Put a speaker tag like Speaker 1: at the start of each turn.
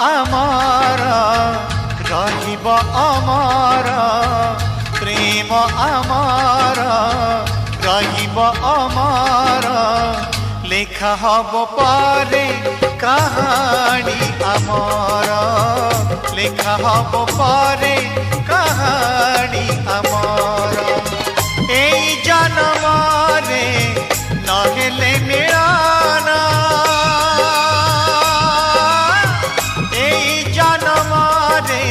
Speaker 1: अमर रहिब अमर प्रेम अमर रहिब अमर लेखा हब पारे कहानी अमर लेखा हब पारे कहानी अमर एई जन्मरे नहेले मिलाना एई जन्मरे